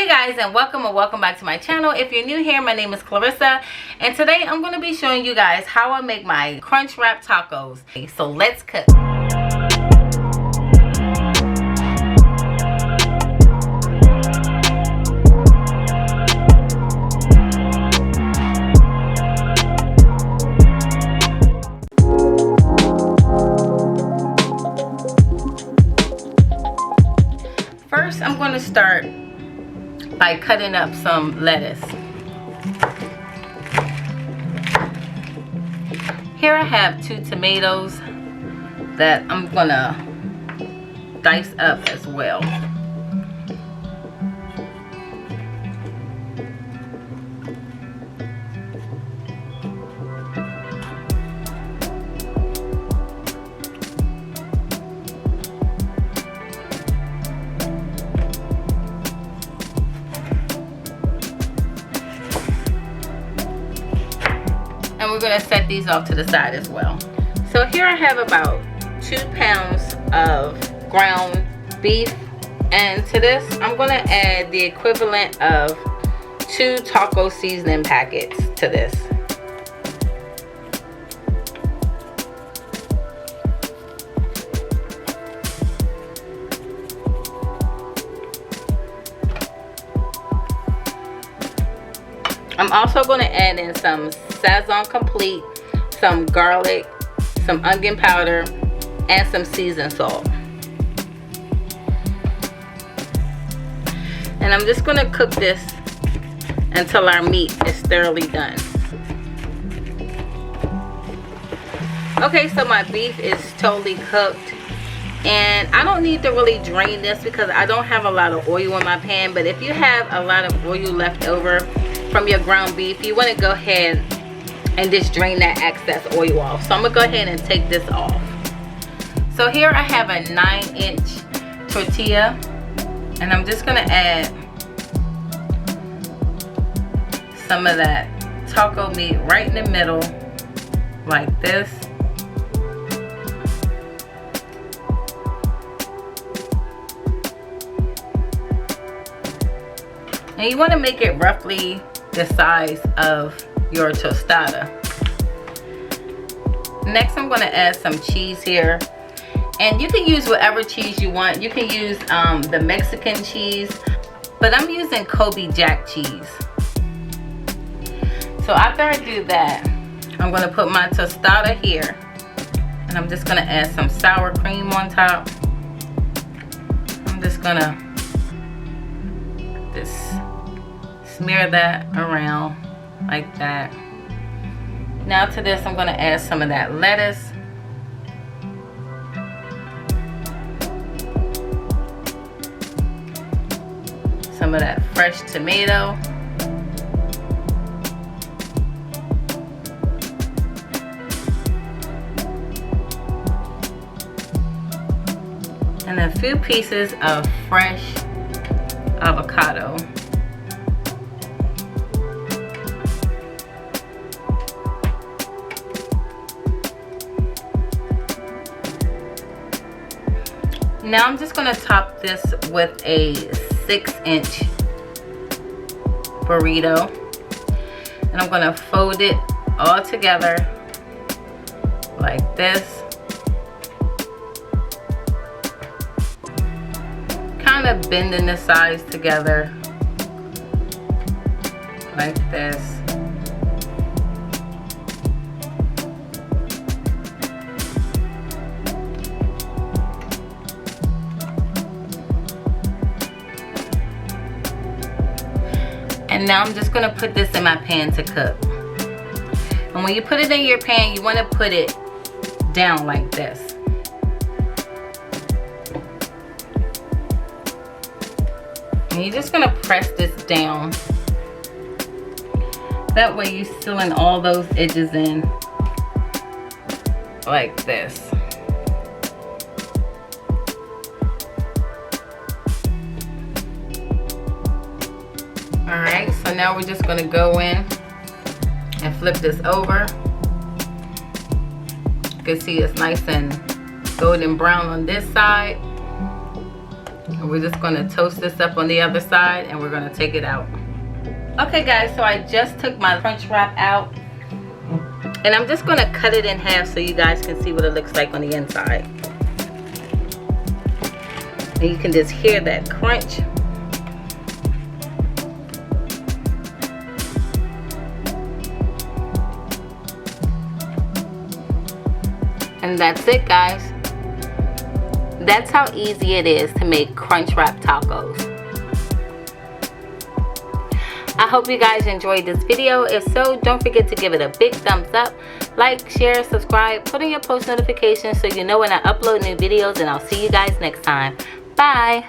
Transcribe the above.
guys, and welcome back to my channel. If you're new here, my name is Clarissa, and today I'm going to be showing you guys how I make my Crunchwrap tacos. So let's cook. First, I'm going to start by cutting up some lettuce. Here I have 2 tomatoes that I'm gonna dice up as well. And we're going to set these off to the side as well. So here I have about 2 pounds of ground beef, and to this I'm going to add the equivalent of 2 taco seasoning packets to this. I'm also going to add in some sazon complete, some garlic, some onion powder, and some seasoned salt. And I'm just going to cook this until our meat is thoroughly done. Okay, so my beef is totally cooked, and I don't need to really drain this because I don't have a lot of oil in my pan. But if you have a lot of oil left over from your ground beef, you want to go ahead and just drain that excess oil off. So I'm gonna go ahead and take this off. So here I have a 9-inch tortilla, and I'm just gonna add some of that taco meat right in the middle like this. And you want to make it roughly the size of your tostada. Next, I'm going to add some cheese here, and you can use whatever cheese you want. You can use the Mexican cheese, but I'm using Kobe Jack cheese. So after I do that, I'm going to put my tostada here, and I'm just going to add some sour cream on top. I'm just going to smear that around like that. Now to this, I'm going to add some of that lettuce, some of that fresh tomato, and a few pieces of fresh avocado. Now I'm just going to top this with a 6-inch burrito, and I'm going to fold it all together like this, kind of bending the sides together like this. And now I'm just going to put this in my pan to cook. And when you put it in your pan, you want to put it down like this. And you're just going to press this down. That way you're sealing all those edges in like this. Alright, so now we're just going to go in and flip this over. You can see it's nice and golden brown on this side. And we're just going to toast this up on the other side, and we're going to take it out. Okay guys, so I just took my Crunchwrap out, and I'm just going to cut it in half so you guys can see what it looks like on the inside. And you can just hear that crunch. And that's it, guys. That's how easy it is to make Crunchwrap tacos. I hope you guys enjoyed this video. If so, don't forget to give it a big thumbs up. Like, share, subscribe, put on your post notifications so you know when I upload new videos, and I'll see you guys next time. Bye.